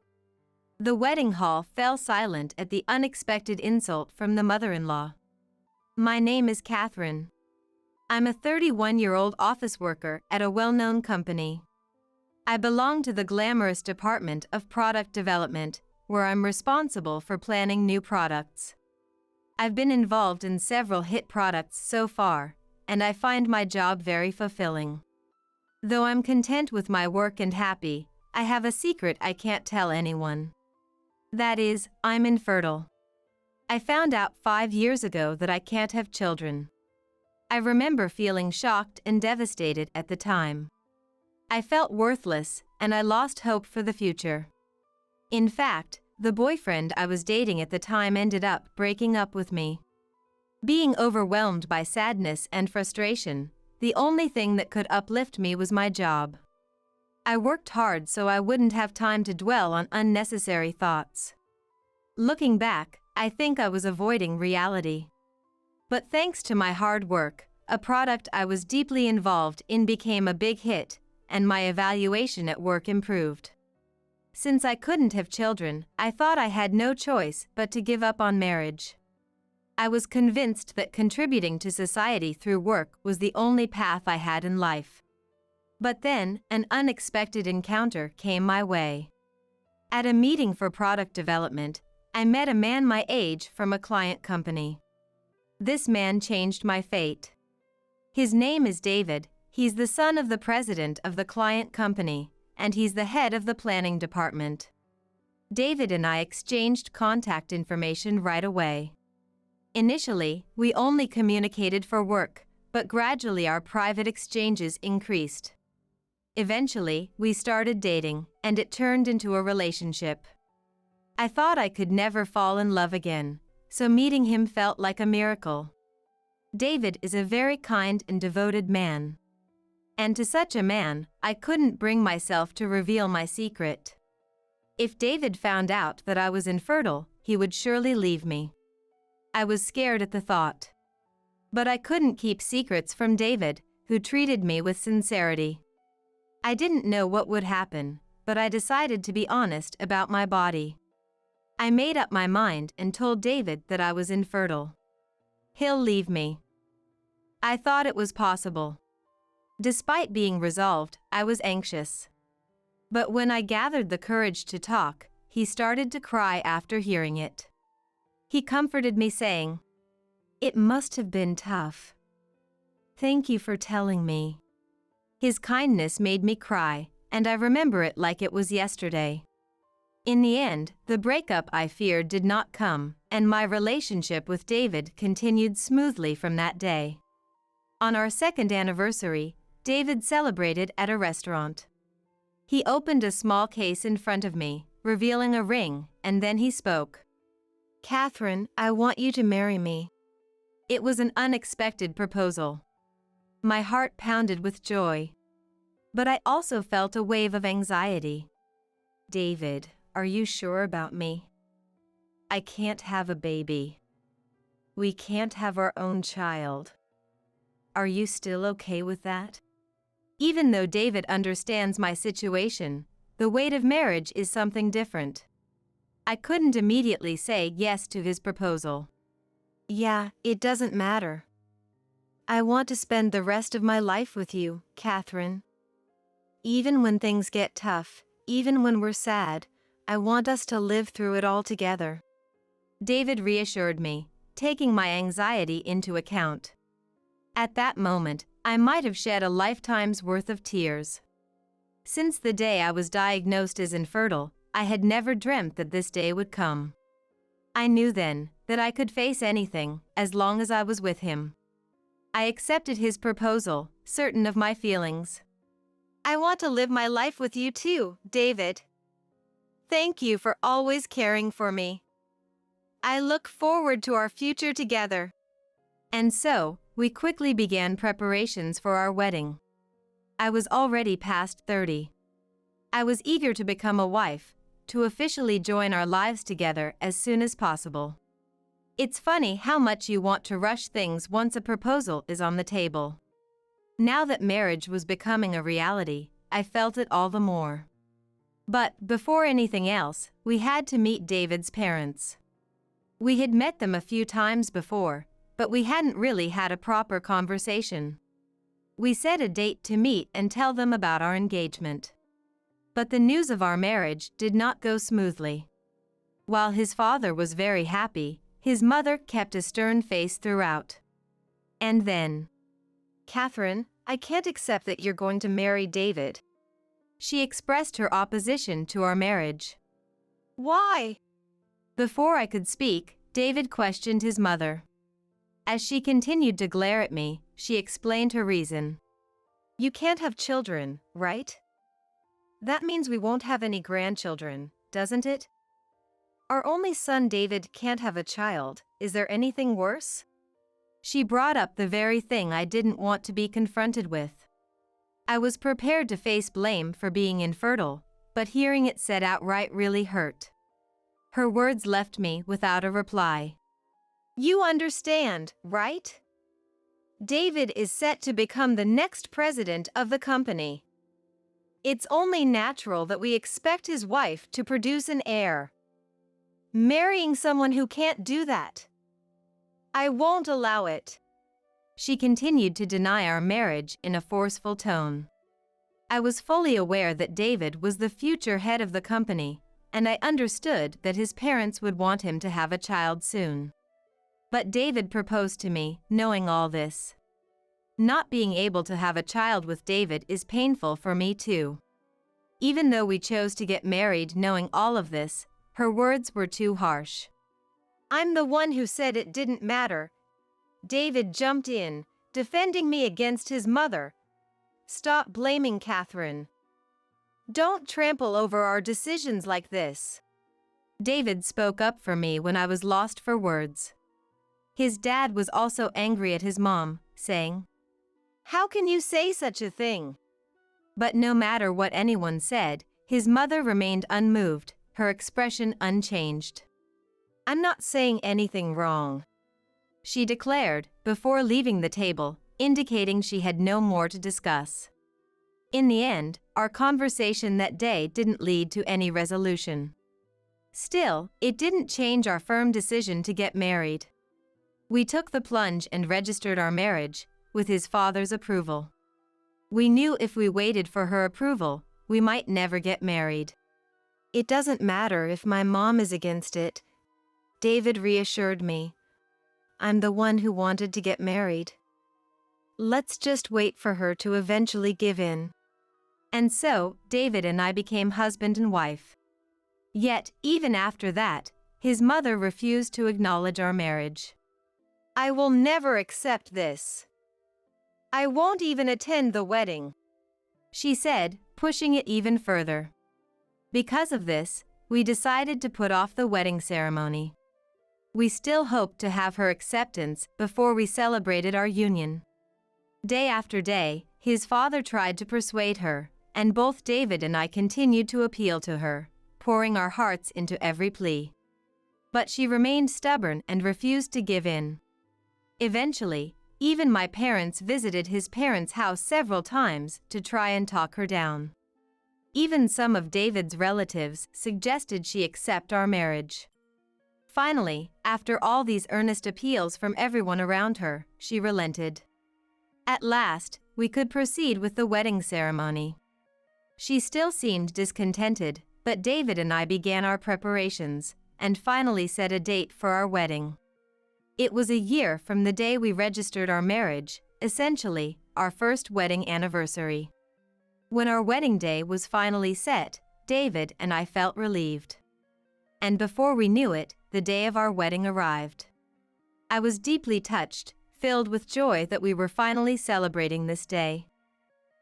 The wedding hall fell silent at the unexpected insult from the mother-in-law. My name is Catherine. I'm a 31-year-old office worker at a well-known company. I belong to the glamorous department of product development, where I'm responsible for planning new products. I've been involved in several hit products so far, and I find my job very fulfilling. Though I'm content with my work and happy, I have a secret I can't tell anyone. That is, I'm infertile. I found out 5 years ago that I can't have children. I remember feeling shocked and devastated at the time. I felt worthless, and I lost hope for the future. In fact, the boyfriend I was dating at the time ended up breaking up with me. Being overwhelmed by sadness and frustration, the only thing that could uplift me was my job. I worked hard so I wouldn't have time to dwell on unnecessary thoughts. Looking back, I think I was avoiding reality. But thanks to my hard work, a product I was deeply involved in became a big hit, and my evaluation at work improved. Since I couldn't have children, I thought I had no choice but to give up on marriage. I was convinced that contributing to society through work was the only path I had in life. But then, an unexpected encounter came my way. At a meeting for product development, I met a man my age from a client company. This man changed my fate. His name is David. He's the son of the president of the client company, and he's the head of the planning department. David and I exchanged contact information right away. Initially, we only communicated for work, but gradually our private exchanges increased. Eventually, we started dating, and it turned into a relationship. I thought I could never fall in love again, so meeting him felt like a miracle. David is a very kind and devoted man. And to such a man, I couldn't bring myself to reveal my secret. If David found out that I was infertile, he would surely leave me. I was scared at the thought. But I couldn't keep secrets from David, who treated me with sincerity. I didn't know what would happen, but I decided to be honest about my body. I made up my mind and told David that I was infertile. He'll leave me. I thought it was possible. Despite being resolved, I was anxious. But when I gathered the courage to talk, he started to cry after hearing it. He comforted me saying, "It must have been tough. Thank you for telling me." His kindness made me cry, and I remember it like it was yesterday. In the end, the breakup I feared did not come, and my relationship with David continued smoothly from that day. On our second anniversary, David celebrated at a restaurant. He opened a small case in front of me, revealing a ring, and then he spoke. "Catherine, I want you to marry me." It was an unexpected proposal. My heart pounded with joy. But I also felt a wave of anxiety. "David, are you sure about me? I can't have a baby. We can't have our own child. Are you still okay with that?" Even though David understands my situation, the weight of marriage is something different. I couldn't immediately say yes to his proposal. "Yeah, it doesn't matter. I want to spend the rest of my life with you, Catherine. Even when things get tough, even when we're sad, I want us to live through it all together." David reassured me, taking my anxiety into account. At that moment, I might have shed a lifetime's worth of tears. Since the day I was diagnosed as infertile, I had never dreamt that this day would come. I knew then that I could face anything as long as I was with him. I accepted his proposal, certain of my feelings. "I want to live my life with you too, David. Thank you for always caring for me. I look forward to our future together." And so, we quickly began preparations for our wedding. I was already past 30. I was eager to become a wife, to officially join our lives together as soon as possible. It's funny how much you want to rush things once a proposal is on the table. Now that marriage was becoming a reality, I felt it all the more. But before anything else, we had to meet David's parents. We had met them a few times before, but we hadn't really had a proper conversation. We set a date to meet and tell them about our engagement. But the news of our marriage did not go smoothly. While his father was very happy, his mother kept a stern face throughout. And then, "Catherine, I can't accept that you're going to marry David." She expressed her opposition to our marriage. "Why?" Before I could speak, David questioned his mother. As she continued to glare at me, she explained her reason. "You can't have children, right? That means we won't have any grandchildren, doesn't it? Our only son David can't have a child. Is there anything worse?" She brought up the very thing I didn't want to be confronted with. I was prepared to face blame for being infertile, but hearing it said outright really hurt. Her words left me without a reply. "You understand, right? David is set to become the next president of the company. It's only natural that we expect his wife to produce an heir. Marrying someone who can't do that, I won't allow it." She continued to deny our marriage in a forceful tone. I was fully aware that David was the future head of the company, and I understood that his parents would want him to have a child soon. But David proposed to me, knowing all this. Not being able to have a child with David is painful for me too. Even though we chose to get married knowing all of this, her words were too harsh. "I'm the one who said it didn't matter." David jumped in, defending me against his mother. "Stop blaming Catherine. Don't trample over our decisions like this." David spoke up for me when I was lost for words. His dad was also angry at his mom, saying, "How can you say such a thing?" But no matter what anyone said, his mother remained unmoved, her expression unchanged. "I'm not saying anything wrong," she declared, before leaving the table, indicating she had no more to discuss. In the end, our conversation that day didn't lead to any resolution. Still, it didn't change our firm decision to get married. We took the plunge and registered our marriage, with his father's approval. We knew if we waited for her approval, we might never get married. "It doesn't matter if my mom is against it," David reassured me. "I'm the one who wanted to get married. Let's just wait for her to eventually give in." And so, David and I became husband and wife. Yet, even after that, his mother refused to acknowledge our marriage. "I will never accept this. I won't even attend the wedding," she said, pushing it even further. Because of this, we decided to put off the wedding ceremony. We still hoped to have her acceptance before we celebrated our union. Day after day, his father tried to persuade her, and both David and I continued to appeal to her, pouring our hearts into every plea. But she remained stubborn and refused to give in. Eventually, even my parents visited his parents' house several times to try and talk her down. Even some of David's relatives suggested she accept our marriage. Finally, after all these earnest appeals from everyone around her, she relented. At last, we could proceed with the wedding ceremony. She still seemed discontented, but David and I began our preparations, and finally set a date for our wedding. It was a year from the day we registered our marriage, essentially, our first wedding anniversary. When our wedding day was finally set, David and I felt relieved. And before we knew it, the day of our wedding arrived. I was deeply touched, filled with joy that we were finally celebrating this day.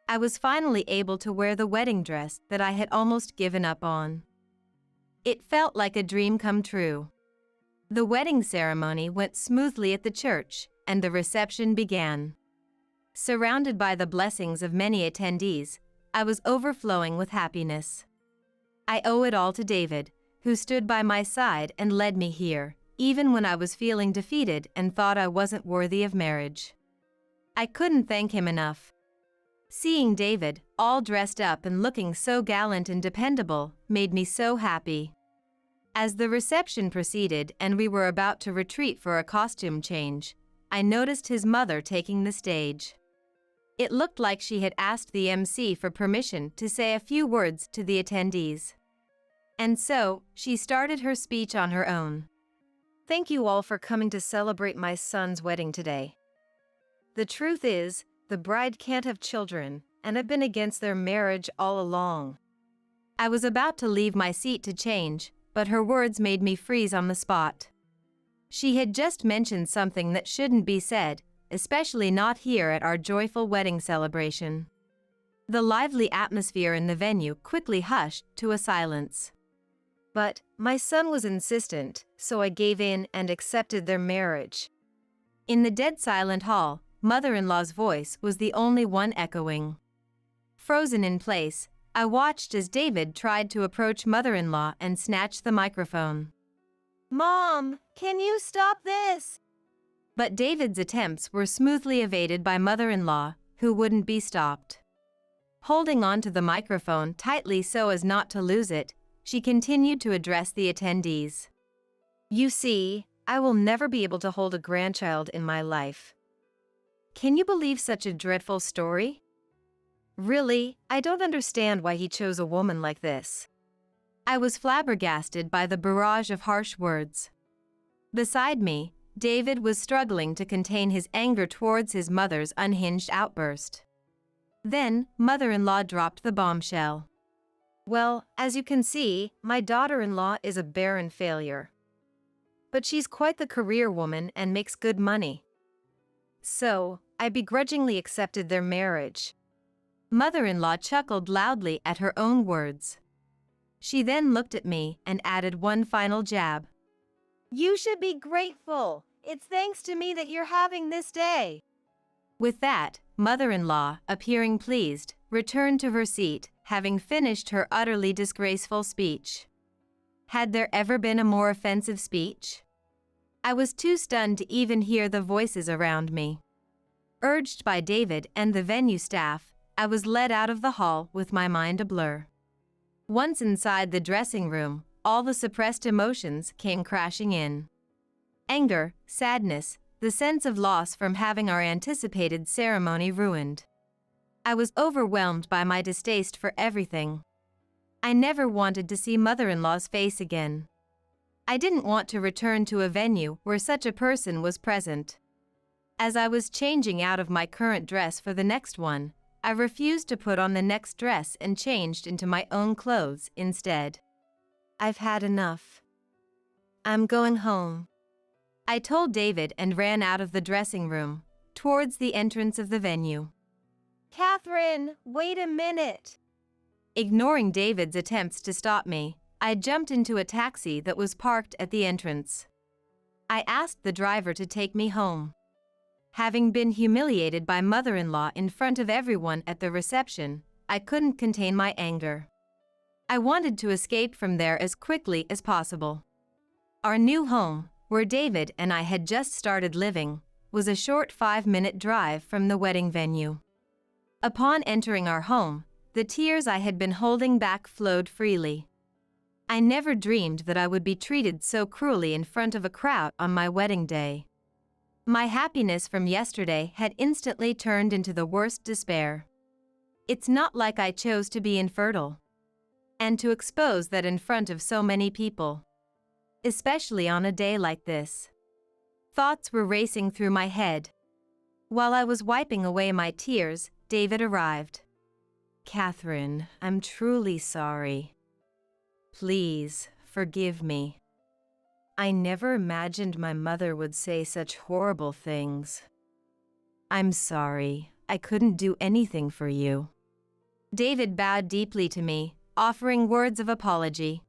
I was finally able to wear the wedding dress that I had almost given up on. It felt like a dream come true. The wedding ceremony went smoothly at the church, and the reception began. Surrounded by the blessings of many attendees, I was overflowing with happiness. I owe it all to David, who stood by my side and led me here, even when I was feeling defeated and thought I wasn't worthy of marriage. I couldn't thank him enough. Seeing David, all dressed up and looking so gallant and dependable, made me so happy. As the reception proceeded and we were about to retreat for a costume change, I noticed his mother taking the stage. It looked like she had asked the MC for permission to say a few words to the attendees. And so, she started her speech on her own. "Thank you all for coming to celebrate my son's wedding today. The truth is, the bride can't have children, and I've been against their marriage all along." I was about to leave my seat to change, but her words made me freeze on the spot. She had just mentioned something that shouldn't be said, especially not here at our joyful wedding celebration. The lively atmosphere in the venue quickly hushed to a silence. "But my son was insistent, so I gave in and accepted their marriage." In the dead silent hall, mother-in-law's voice was the only one echoing. Frozen in place, I watched as David tried to approach mother-in-law and snatch the microphone. "Mom, can you stop this?" But David's attempts were smoothly evaded by mother-in-law, who wouldn't be stopped. Holding on to the microphone tightly so as not to lose it, she continued to address the attendees. "You see, I will never be able to hold a grandchild in my life. Can you believe such a dreadful story? Really, I don't understand why he chose a woman like this." I was flabbergasted by the barrage of harsh words. Beside me, David was struggling to contain his anger towards his mother's unhinged outburst. Then, mother-in-law dropped the bombshell. "Well, as you can see, my daughter-in-law is a barren failure. But she's quite the career woman and makes good money. So, I begrudgingly accepted their marriage." Mother-in-law chuckled loudly at her own words. She then looked at me and added one final jab. "You should be grateful. It's thanks to me that you're having this day." With that, mother-in-law, appearing pleased, returned to her seat, having finished her utterly disgraceful speech. Had there ever been a more offensive speech? I was too stunned to even hear the voices around me. Urged by David and the venue staff, I was led out of the hall with my mind a blur. Once inside the dressing room, all the suppressed emotions came crashing in. Anger, sadness, the sense of loss from having our anticipated ceremony ruined. I was overwhelmed by my distaste for everything. I never wanted to see mother-in-law's face again. I didn't want to return to a venue where such a person was present. As I was changing out of my current dress for the next one, I refused to put on the next dress and changed into my own clothes instead. "I've had enough. I'm going home," I told David and ran out of the dressing room, towards the entrance of the venue. "Catherine, wait a minute." Ignoring David's attempts to stop me, I jumped into a taxi that was parked at the entrance. I asked the driver to take me home. Having been humiliated by mother-in-law in front of everyone at the reception, I couldn't contain my anger. I wanted to escape from there as quickly as possible. Our new home, where David and I had just started living, was a short 5-minute drive from the wedding venue. Upon entering our home, the tears I had been holding back flowed freely. I never dreamed that I would be treated so cruelly in front of a crowd on my wedding day. My happiness from yesterday had instantly turned into the worst despair. It's not like I chose to be infertile. And to expose that in front of so many people. Especially on a day like this. Thoughts were racing through my head. While I was wiping away my tears, David arrived. "Catherine, I'm truly sorry. Please, forgive me. I never imagined my mother would say such horrible things. I'm sorry, I couldn't do anything for you." David bowed deeply to me, offering words of apology.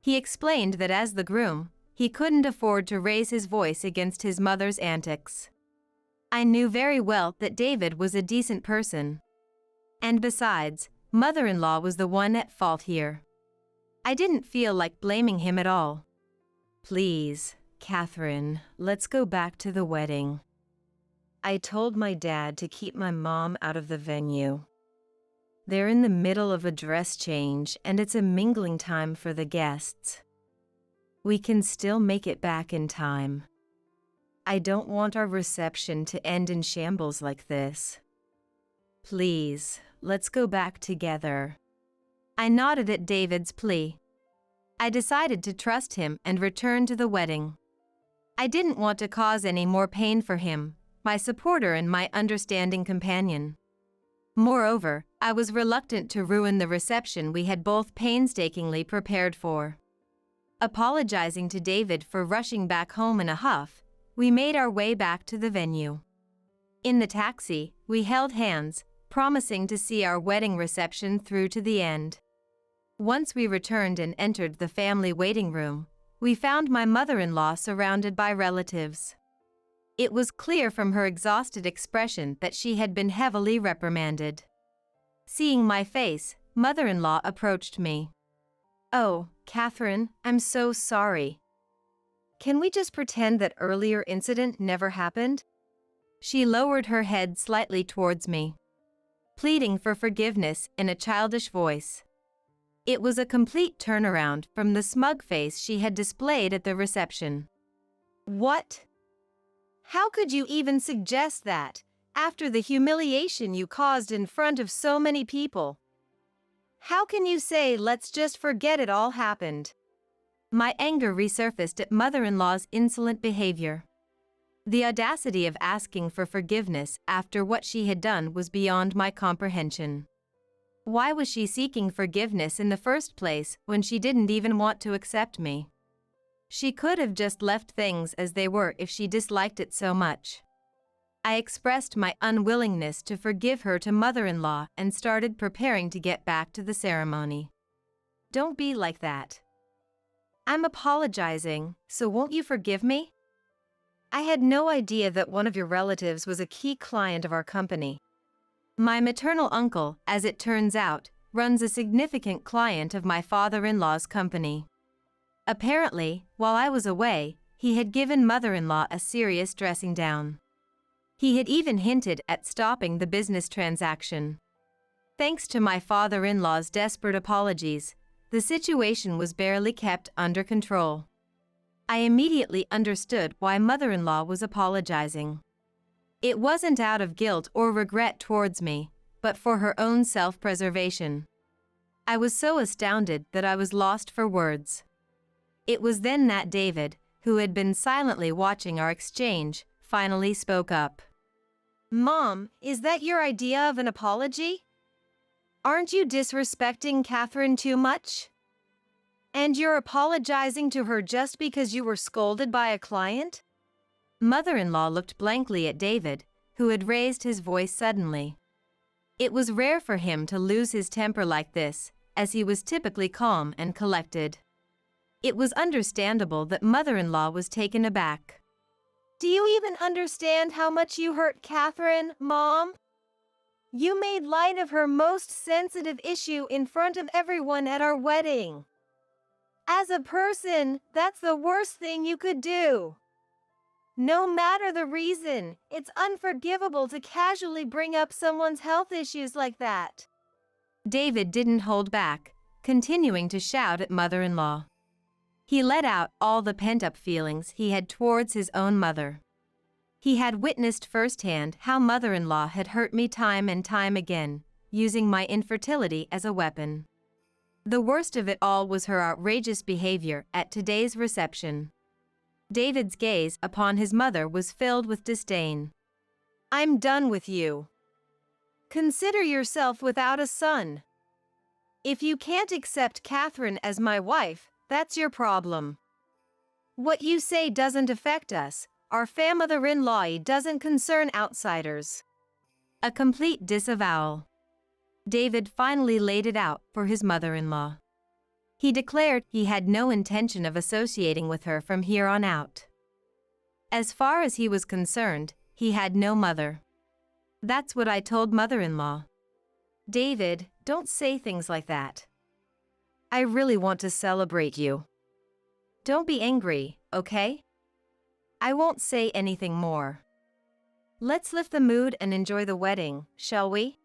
He explained that as the groom, he couldn't afford to raise his voice against his mother's antics. I knew very well that David was a decent person. And besides, mother-in-law was the one at fault here. I didn't feel like blaming him at all. "Please, Catherine, let's go back to the wedding. I told my dad to keep my mom out of the venue. They're in the middle of a dress change and it's a mingling time for the guests. We can still make it back in time. I don't want our reception to end in shambles like this. Please, let's go back together." I nodded at David's plea. I decided to trust him and return to the wedding. I didn't want to cause any more pain for him, my supporter and my understanding companion. Moreover, I was reluctant to ruin the reception we had both painstakingly prepared for. Apologizing to David for rushing back home in a huff, we made our way back to the venue. In the taxi, we held hands, promising to see our wedding reception through to the end. Once we returned and entered the family waiting room, we found my mother-in-law surrounded by relatives. It was clear from her exhausted expression that she had been heavily reprimanded. Seeing my face, mother-in-law approached me. "Oh, Catherine, I'm so sorry. Can we just pretend that earlier incident never happened?" She lowered her head slightly towards me, pleading for forgiveness in a childish voice. It was a complete turnaround from the smug face she had displayed at the reception. "What? How could you even suggest that, after the humiliation you caused in front of so many people? How can you say let's just forget it all happened?" My anger resurfaced at mother-in-law's insolent behavior. The audacity of asking for forgiveness after what she had done was beyond my comprehension. Why was she seeking forgiveness in the first place when she didn't even want to accept me? She could have just left things as they were if she disliked it so much. I expressed my unwillingness to forgive her to mother-in-law and started preparing to get back to the ceremony. "Don't be like that. I'm apologizing, so won't you forgive me? I had no idea that one of your relatives was a key client of our company. My maternal uncle, as it turns out, runs a significant client of my father-in-law's company. Apparently, while I was away, he had given mother-in-law a serious dressing down. He had even hinted at stopping the business transaction. Thanks to my father-in-law's desperate apologies, the situation was barely kept under control. I immediately understood why mother-in-law was apologizing. It wasn't out of guilt or regret towards me, but for her own self-preservation. I was so astounded that I was lost for words. It was then that David, who had been silently watching our exchange, finally spoke up. "Mom, is that your idea of an apology? Aren't you disrespecting Catherine too much? And you're apologizing to her just because you were scolded by a client?" Mother-in-law looked blankly at David, who had raised his voice suddenly. It was rare for him to lose his temper like this, as he was typically calm and collected. It was understandable that mother-in-law was taken aback.
Do you even understand how much you hurt Catherine, Mom? You made light of her most sensitive issue in front of everyone at our wedding. As a person, that's the worst thing you could do. No matter the reason, it's unforgivable to casually bring up someone's health issues like that.
David didn't hold back, continuing to shout at mother-in-law. He let out all the pent-up feelings he had towards his own mother. He had witnessed firsthand how mother-in-law had hurt me time and time again, using my infertility as a weapon. The worst of it all was her outrageous behavior at today's reception. David's gaze upon his mother was filled with disdain.
I'm done with you. Consider yourself without a son. If you can't accept Catherine as my wife, that's your problem. What you say doesn't affect us. Our mother-in-law doesn't concern outsiders.
A complete disavowal. David finally laid it out for his mother-in-law. He declared he had no intention of associating with her from here on out. As far as he was concerned, he had no mother. That's what I told mother-in-law.
David, don't say things like that. I really want to celebrate you. Don't be angry, okay? I won't say anything more. Let's lift the mood and enjoy the wedding, shall we?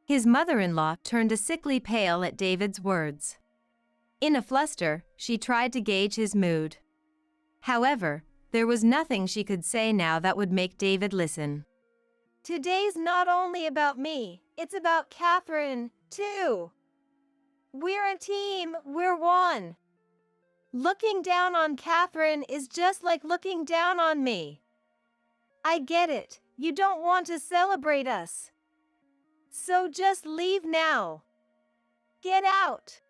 His mother-in-law turned a sickly pale at David's words. In a fluster, she tried to gauge his mood. However, there was nothing she could say now that would make David listen.
Today's not only about me, it's about Catherine, too. We're a team, we're one. Looking down on Catherine is just like looking down on me. I get it, you don't want to celebrate us. So just leave now. Get out.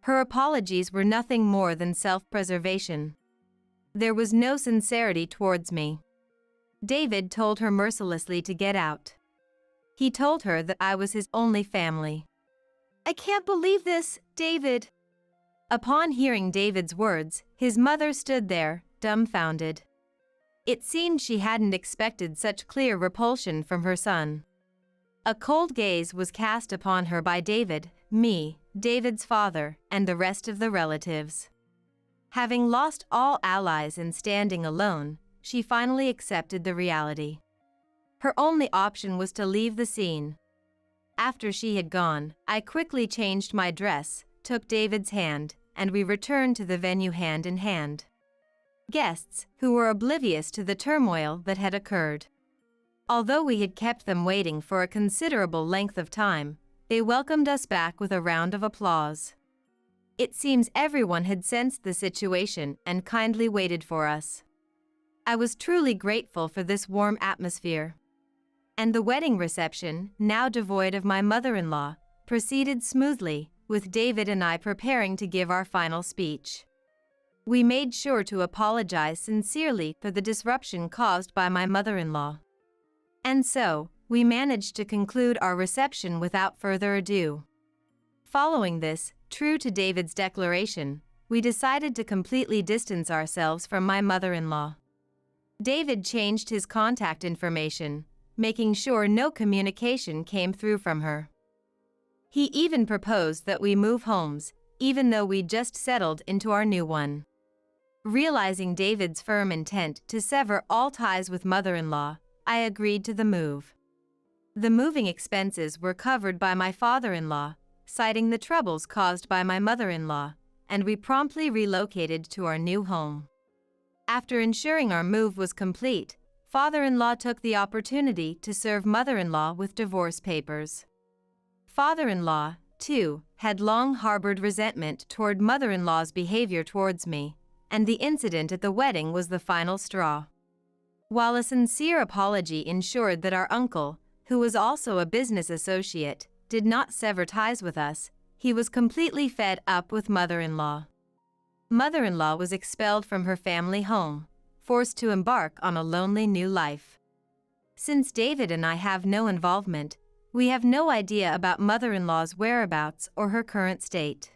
Her apologies were nothing more than self-preservation. There was no sincerity towards me. David told her mercilessly to get out. He told her that I was his only family.
I can't believe this, David.
Upon hearing David's words, his mother stood there, dumbfounded. It seemed she hadn't expected such clear repulsion from her son. A cold gaze was cast upon her by David, me, David's father, and the rest of the relatives. Having lost all allies and standing alone, she finally accepted the reality. Her only option was to leave the scene. After she had gone, I quickly changed my dress, took David's hand, and we returned to the venue hand in hand. Guests, who were oblivious to the turmoil that had occurred. Although we had kept them waiting for a considerable length of time, they welcomed us back with a round of applause. It seems everyone had sensed the situation and kindly waited for us. I was truly grateful for this warm atmosphere. And the wedding reception, now devoid of my mother-in-law, proceeded smoothly, with David and I preparing to give our final speech. We made sure to apologize sincerely for the disruption caused by my mother-in-law. And so, we managed to conclude our reception without further ado. Following this, true to David's declaration, we decided to completely distance ourselves from my mother-in-law. David changed his contact information, making sure no communication came through from her. He even proposed that we move homes, even though we'd just settled into our new one. Realizing David's firm intent to sever all ties with mother-in-law, I agreed to the move. The moving expenses were covered by my father-in-law, citing the troubles caused by my mother-in-law, and we promptly relocated to our new home. After ensuring our move was complete, father-in-law took the opportunity to serve mother-in-law with divorce papers. Father-in-law, too, had long harbored resentment toward mother-in-law's behavior towards me, and the incident at the wedding was the final straw. While a sincere apology ensured that our uncle, who was also a business associate, did not sever ties with us, he was completely fed up with mother-in-law. Mother-in-law was expelled from her family home, forced to embark on a lonely new life. Since David and I have no involvement, we have no idea about mother-in-law's whereabouts or her current state.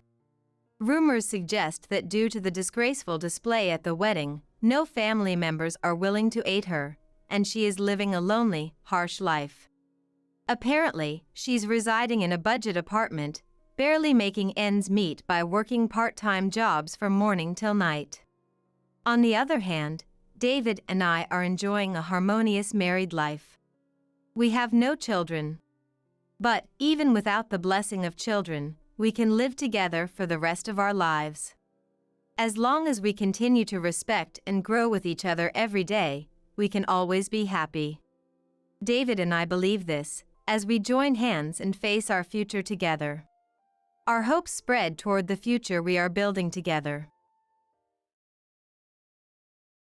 Rumors suggest that due to the disgraceful display at the wedding, no family members are willing to aid her, and she is living a lonely, harsh life. Apparently, she's residing in a budget apartment, barely making ends meet by working part-time jobs from morning till night. On the other hand, David and I are enjoying a harmonious married life. We have no children. But, even without the blessing of children, we can live together for the rest of our lives. As long as we continue to respect and grow with each other every day, we can always be happy. David and I believe this, as we join hands and face our future together. Our hopes spread toward the future we are building together.